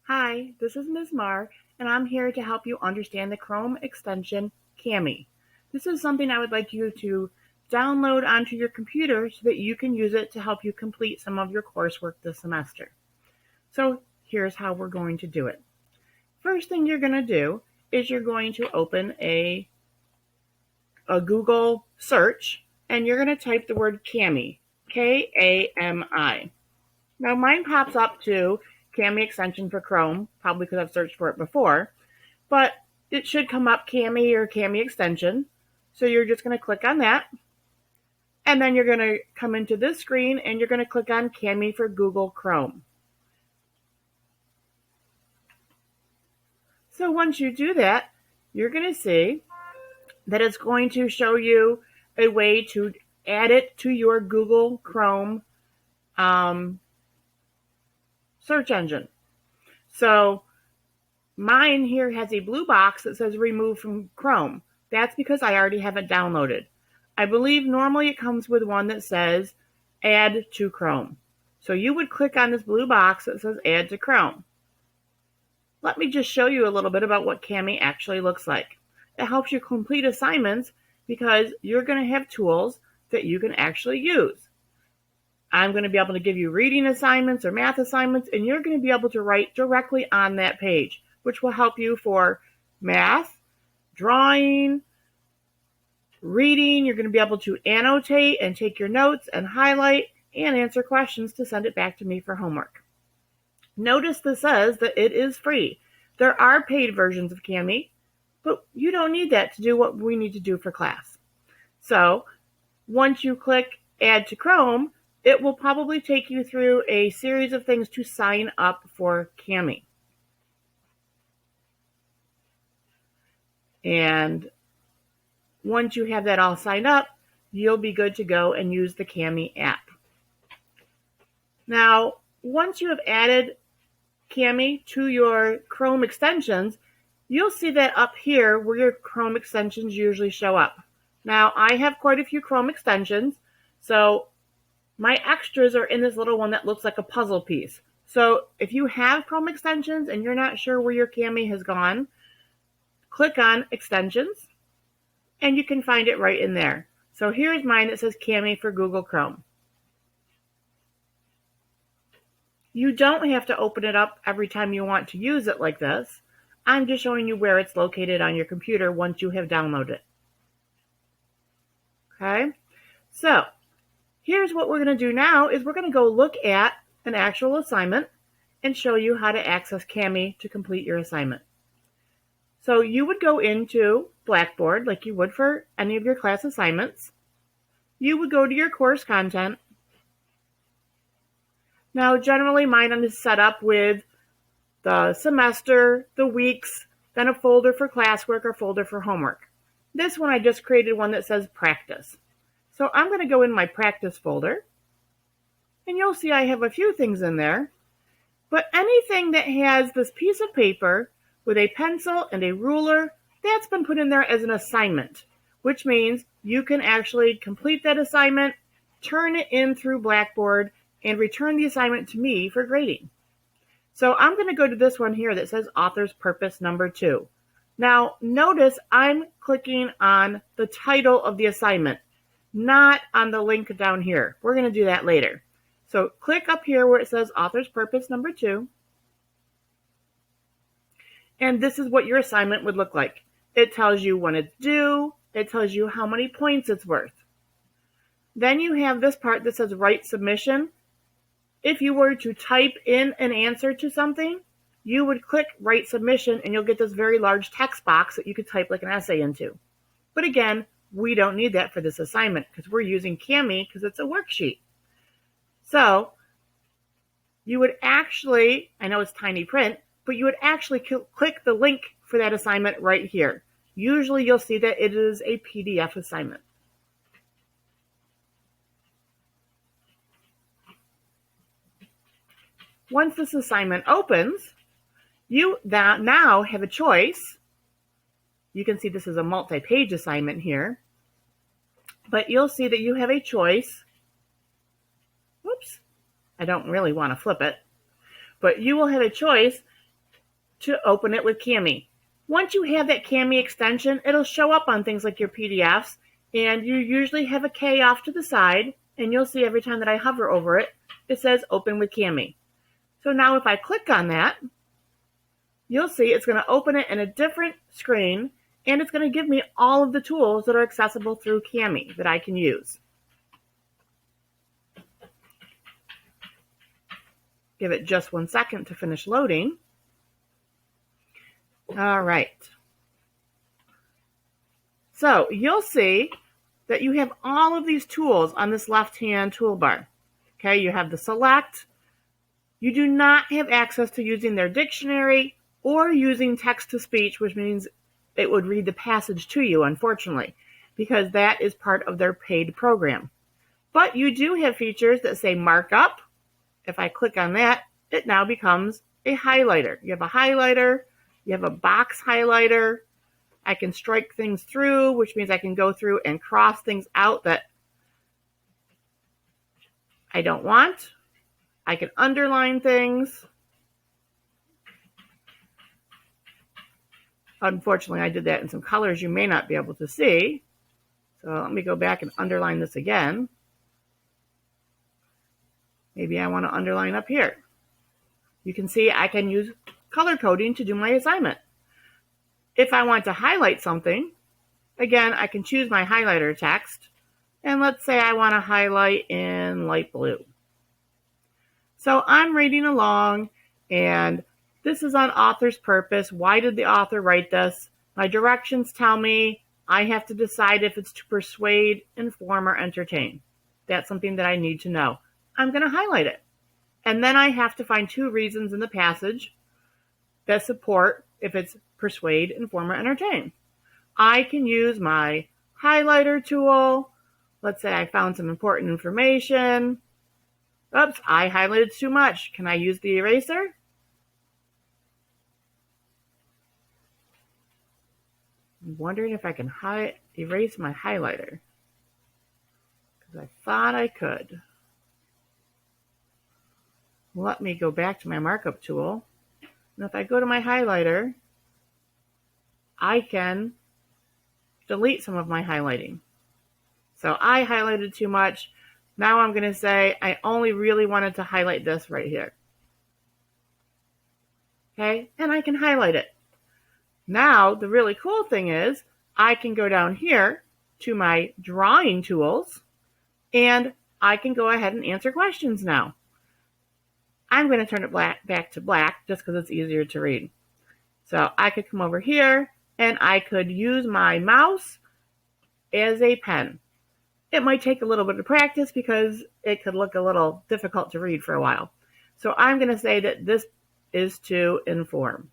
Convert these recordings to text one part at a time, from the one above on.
Hi, this is Ms. Marr, and I'm here to help you understand the Chrome extension Cami. This is something I would like you to download onto your computer so that you can use it to help you complete some of your coursework this semester. So here's how we're going to do it. First thing you're going to do is you're going to open a Google search, and you're going to type the word Cami, K-A-M-I. Now mine pops up to Cami extension for Chrome, probably because I've searched for it before, but it should come up Cami or Cami extension. So you're just going to click on that, and then you're going to come into this screen and you're going to click on Cami for Google Chrome. So once you do that, you're going to see that it's going to show you a way to add it to your Google Chrome search engine. So mine here has a blue box that says remove from Chrome. That's because I already have it downloaded. I believe normally it comes with one that says add to Chrome. So you would click on this blue box that says add to Chrome. Let me just show you a little bit about what Cami actually looks like. It helps you complete assignments because you're going to have tools that you can actually use. I'm going to be able to give you reading assignments or math assignments, and you're going to be able to write directly on that page, which will help you for math, drawing, reading. You're going to be able to annotate and take your notes and highlight and answer questions to send it back to me for homework. Notice this says that it is free. There are paid versions of Cami, but you don't need that to do what we need to do for class. So once you click add to Chrome, it will probably take you through a series of things to sign up for Cami. And once you have that all signed up, you'll be good to go and use the Cami app. Now, once you have added Cami to your Chrome extensions, you'll see that up here where your Chrome extensions usually show up. Now, I have quite a few Chrome extensions, so my extras are in this little one that looks like a puzzle piece. So if you have Chrome extensions and you're not sure where your Cami has gone, click on extensions and you can find it right in there. So here's mine that says Cami for Google Chrome. You don't have to open it up every time you want to use it like this. I'm just showing you where it's located on your computer once you have downloaded it. Okay, so here's what we're going to do now is we're going to go look at an actual assignment and show you how to access Cami to complete your assignment. So you would go into Blackboard like you would for any of your class assignments. You would go to your course content. Now generally mine is set up with the semester, the weeks, then a folder for classwork or folder for homework. This one I just created one that says practice. So I'm going to go in my practice folder, and you'll see I have a few things in there, but anything that has this piece of paper with a pencil and a ruler, that's been put in there as an assignment, which means you can actually complete that assignment, turn it in through Blackboard, and return the assignment to me for grading. So I'm going to go to this one here that says author's purpose number 2. Now notice I'm clicking on the title of the assignment, not on the link down here. We're going to do that later. So click up here where it says author's purpose number 2. And this is what your assignment would look like. It tells you when it's due. It tells you how many points it's worth. Then you have this part that says write submission. If you were to type in an answer to something, you would click write submission and you'll get this very large text box that you could type like an essay into. But again, we don't need that for this assignment because we're using Cami because it's a worksheet. So you would actually, I know it's tiny print, but you would actually click the link for that assignment right here. Usually you'll see that it is a PDF assignment. Once this assignment opens, you now have a choice. You can see this is a multi-page assignment here, but you'll see that you have a choice. Whoops, I don't really want to flip it, but you will have a choice to open it with Cami. Once you have that Cami extension, it'll show up on things like your PDFs, and you usually have a K off to the side, and you'll see every time that I hover over it, it says Open with Cami. So now if I click on that, you'll see it's going to open it in a different screen, and it's going to give me all of the tools that are accessible through Cami that I can use. Give it just 1 second to finish loading. All right. So you'll see that you have all of these tools on this left-hand toolbar. Okay, you have the select. You do not have access to using their dictionary or using text-to-speech, which means it would read the passage to you, unfortunately, because that is part of their paid program. But you do have features that say markup. If I click on that, it now becomes a highlighter. You have a highlighter, you have a box highlighter. I can strike things through, which means I can go through and cross things out that I don't want. I can underline things. Unfortunately, I did that in some colors you may not be able to see. So let me go back and underline this again. Maybe I want to underline up here. You can see I can use color coding to do my assignment. If I want to highlight something, again, I can choose my highlighter text. And let's say I want to highlight in light blue. So I'm reading along, and this is on author's purpose. Why did the author write this? My directions tell me I have to decide if it's to persuade, inform, or entertain. That's something that I need to know. I'm going to highlight it. And then I have to find 2 reasons in the passage that support if it's persuade, inform, or entertain. I can use my highlighter tool. Let's say I found some important information. Oops, I highlighted too much. Can I use the eraser? I'm wondering if I can erase my highlighter, because I thought I could. Let me go back to my markup tool. And if I go to my highlighter, I can delete some of my highlighting. So I highlighted too much. Now I'm going to say I only really wanted to highlight this right here. Okay, and I can highlight it. Now the really cool thing is I can go down here to my drawing tools, and I can go ahead and answer questions now. I'm going to turn it back to black just because it's easier to read. So I could come over here and I could use my mouse as a pen. It might take a little bit of practice because it could look a little difficult to read for a while. So I'm going to say that this is to inform.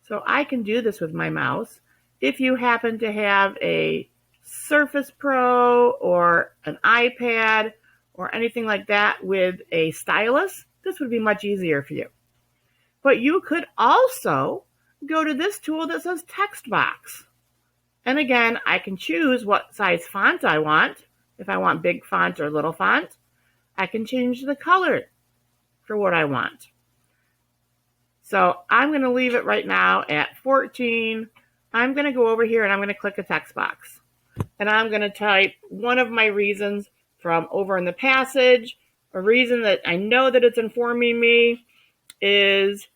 So I can do this with my mouse. If you happen to have a Surface Pro or an iPad or anything like that with a stylus, this would be much easier for you. But you could also go to this tool that says text box. And again, I can choose what size font I want. If I want big font or little font, I can change the color for what I want. So I'm going to leave it right now at 14. I'm going to go over here and I'm going to click a text box. And I'm going to type one of my reasons from over in the passage. A reason that I know that it's informing me is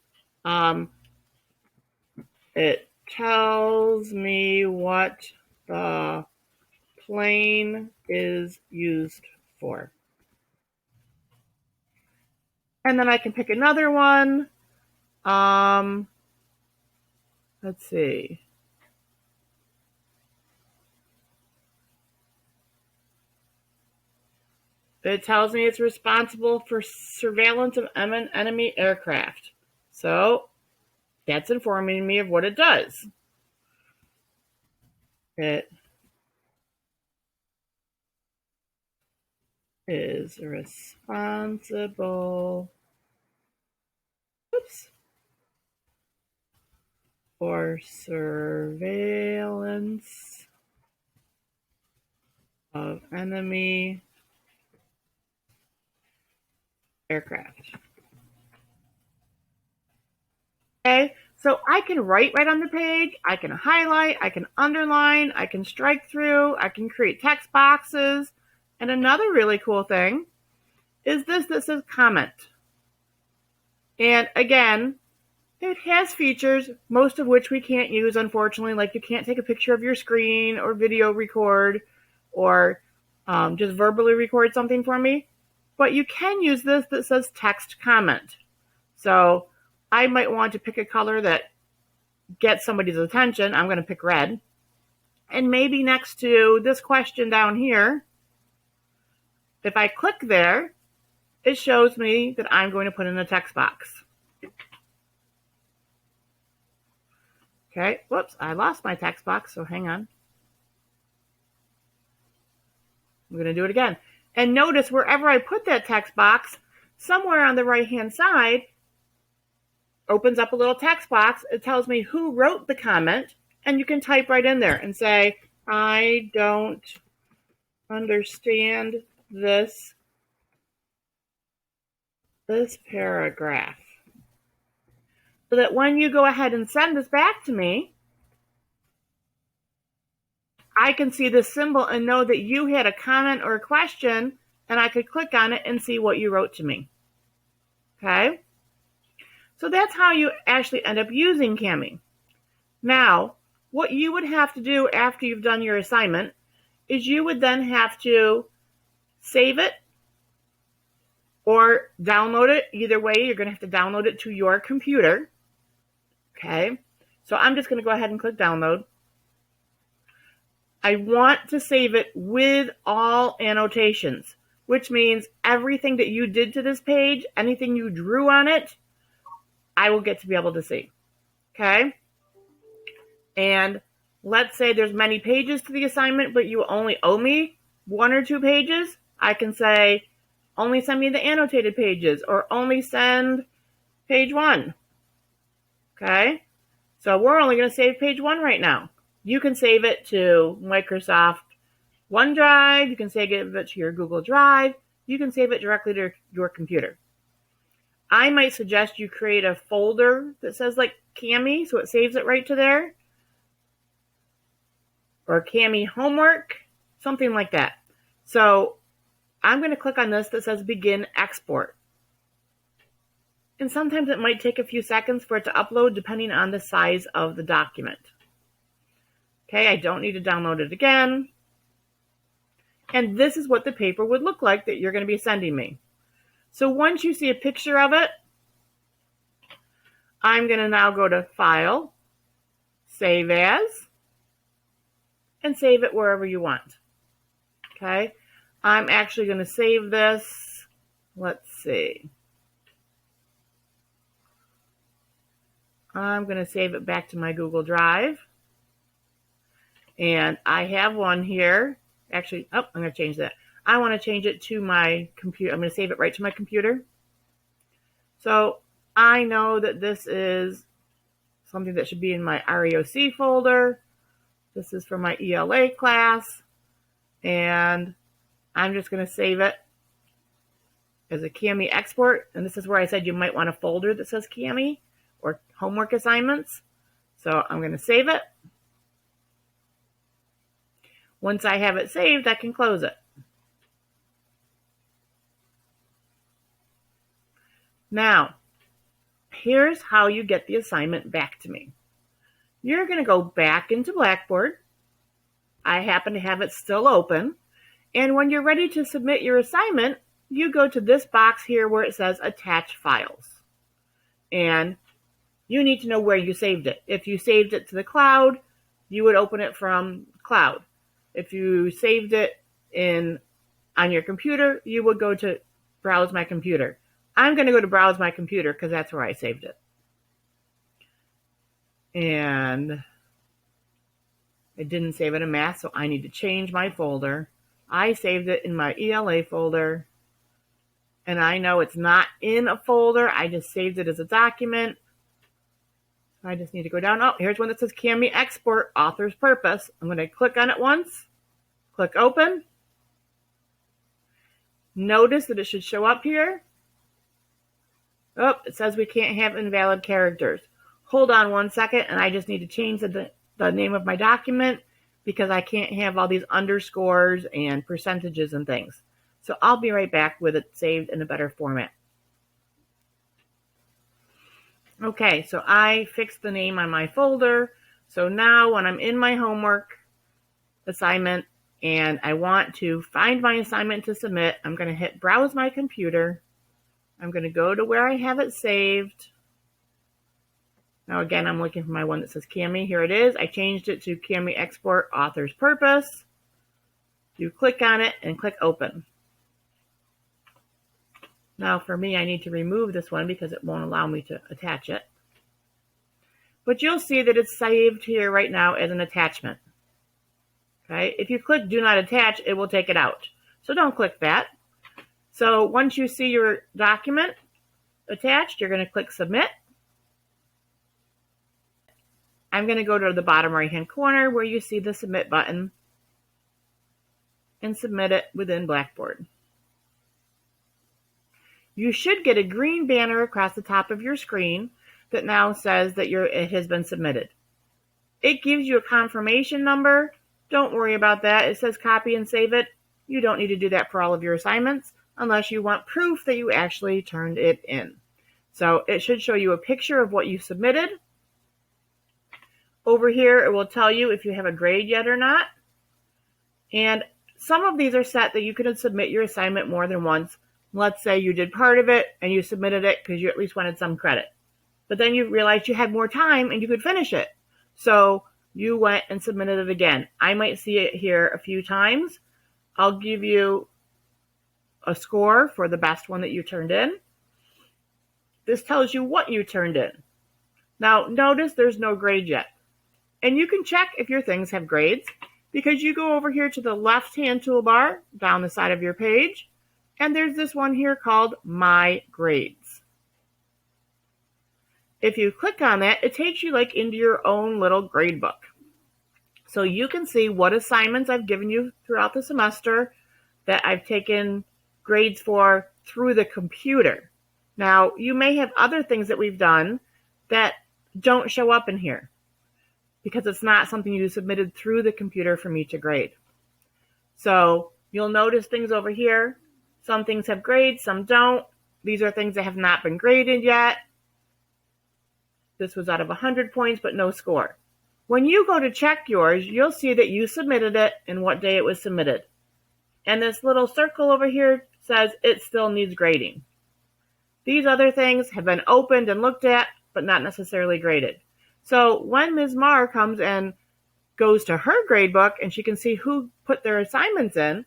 it tells me what the plane is used for. And then I can pick another one. Let's see. It tells me it's responsible for surveillance of enemy aircraft. So that's informing me of what it does. It is responsible for surveillance of enemy aircraft. Okay, so I can write right on the page, I can highlight, I can underline, I can strike through, I can create text boxes. And another really cool thing is this that says comment. And again, it has features, most of which we can't use, unfortunately, like you can't take a picture of your screen or video record or just verbally record something for me. But you can use this that says text comment. So I might want to pick a color that gets somebody's attention. I'm going to pick red. And maybe next to this question down here, if I click there, it shows me that I'm going to put in a text box. Okay, whoops, I lost my text box, so hang on. I'm going to do it again. And notice wherever I put that text box, somewhere on the right-hand side, opens up a little text box. It tells me who wrote the comment, and you can type right in there and say, I don't understand this paragraph. So that when you go ahead and send this back to me, I can see this symbol and know that you had a comment or a question, and I could click on it and see what you wrote to me. Okay? So that's how you actually end up using Cami. Now, what you would have to do after you've done your assignment is you would then have to save it or download it. Either way, you're going to have to download it to your computer. Okay? So I'm just going to go ahead and click download. I want to save it with all annotations, which means everything that you did to this page, anything you drew on it, I will get to be able to see. Okay? And let's say there's many pages to the assignment, but you only owe me 1 or 2 pages. I can say, only send me the annotated pages, or only send page 1. Okay? So we're only going to save page 1 right now. You can save it to Microsoft OneDrive. You can save it to your Google Drive. You can save it directly to your computer. I might suggest you create a folder that says like Cami, so it saves it right to there. Or Cami homework, something like that. So I'm going to click on this that says begin export. And sometimes it might take a few seconds for it to upload depending on the size of the document. Okay, I don't need to download it again. And this is what the paper would look like that you're going to be sending me. So once you see a picture of it, I'm going to now go to File, Save As, and save it wherever you want. Okay, I'm actually going to save this. Let's see. I'm going to save it back to my Google Drive. And I have one here. Actually, I'm going to change that. I want to change it to my computer. I'm going to save it right to my computer. So I know that this is something that should be in my REOC folder. This is for my ELA class. And I'm just going to save it as a Cami export. And this is where I said you might want a folder that says Cami or homework assignments. So I'm going to save it. Once I have it saved, I can close it. Now, here's how you get the assignment back to me. You're going to go back into Blackboard. I happen to have it still open. And when you're ready to submit your assignment, you go to this box here where it says Attach Files. And you need to know where you saved it. If you saved it to the cloud, you would open it from cloud. If you saved it on your computer, you would go to Browse My Computer. I'm going to go to Browse My Computer because that's where I saved it. And it didn't save it in math, so I need to change my folder. I saved it in my ELA folder. And I know it's not in a folder. I just saved it as a document. I just need to go down. Oh, here's one that says Cami Export, Author's Purpose. I'm going to click on it once. Click Open. Notice that it should show up here. Oh, it says we can't have invalid characters. hold on one second, and I just need to change the name of my document because I can't have all these underscores and percentages and things. So I'll be right back with it saved in a better format. Okay, so I fixed the name on my folder. So now when I'm in my homework assignment and I want to find my assignment to submit, I'm going to hit Browse My Computer. I'm going to go to where I have it saved. Now again, I'm looking for my one that says Cami. Here it is. I changed it to Cami Export Author's Purpose. You click on it and click Open. Now for me, I need to remove this one because it won't allow me to attach it. But you'll see that it's saved here right now as an attachment. Okay, if you click Do Not Attach, it will take it out. So don't click that. So once you see your document attached, you're going to click Submit. I'm going to go to the bottom right-hand corner where you see the Submit button and submit it within Blackboard. You should get a green banner across the top of your screen that now says that it has been submitted. It gives you a confirmation number. Don't worry about that. It says copy and save it. You don't need to do that for all of your assignments unless you want proof that you actually turned it in. So it should show you a picture of what you submitted. Over here, it will tell you if you have a grade yet or not. And some of these are set that you can submit your assignment more than once. Let's say you did part of it and you submitted it because you at least wanted some credit. But then you realized you had more time and you could finish it. So you went and submitted it again. I might see it here a few times. I'll give you a score for the best one that you turned in. This tells you what you turned in. Now notice there's no grade yet. And you can check if your things have grades because you go over here to the left-hand toolbar down the side of your page. And there's this one here called My Grades. If you click on that, it takes you like into your own little grade book. So you can see what assignments I've given you throughout the semester that I've taken grades for through the computer. Now, you may have other things that we've done that don't show up in here because it's not something you submitted through the computer for me to grade. So you'll notice things over here. Some things have grades, some don't. These are things that have not been graded yet. This was out of 100 points, but no score. When you go to check yours, you'll see that you submitted it and what day it was submitted. And this little circle over here says it still needs grading. These other things have been opened and looked at, but not necessarily graded. So when Ms. Marr comes and goes to her grade book and she can see who put their assignments in,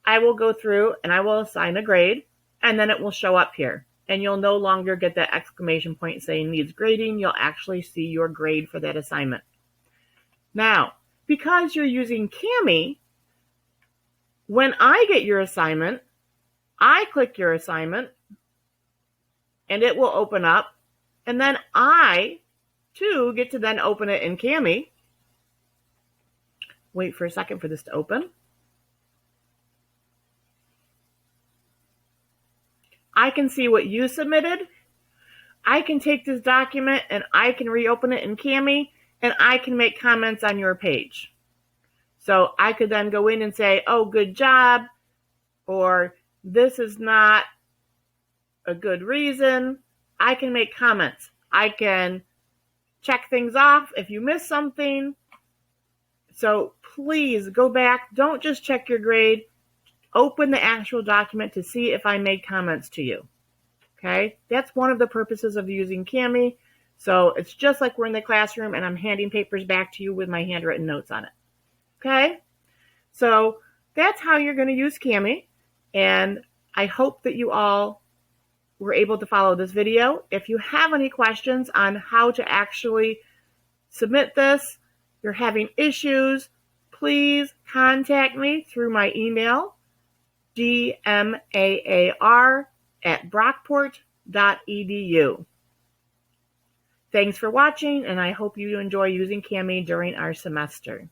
I will go through and I will assign a grade, and then it will show up here. And you'll no longer get that exclamation point saying needs grading. You'll actually see your grade for that assignment. Now, because you're using Cami, when I get your assignment, I click your assignment, and it will open up. And then I, too, get to then open it in Cami. Wait for a second for this to open. I can see what you submitted. I can take this document and I can reopen it in Cami and I can make comments on your page. So I could then go in and say, oh, good job, or this is not a good reason. I can make comments. I can check things off if you miss something. So please go back. Don't just check your grade. Open the actual document to see if I made comments to you. Okay? That's one of the purposes of using Cami. So it's just like we're in the classroom and I'm handing papers back to you with my handwritten notes on it. Okay? So that's how you're going to use Cami. And I hope that you all were able to follow this video. If you have any questions on how to actually submit this, you're having issues, please contact me through my email, dmaar@brockport.edu. Thanks for watching, and I hope you enjoy using Cami during our semester.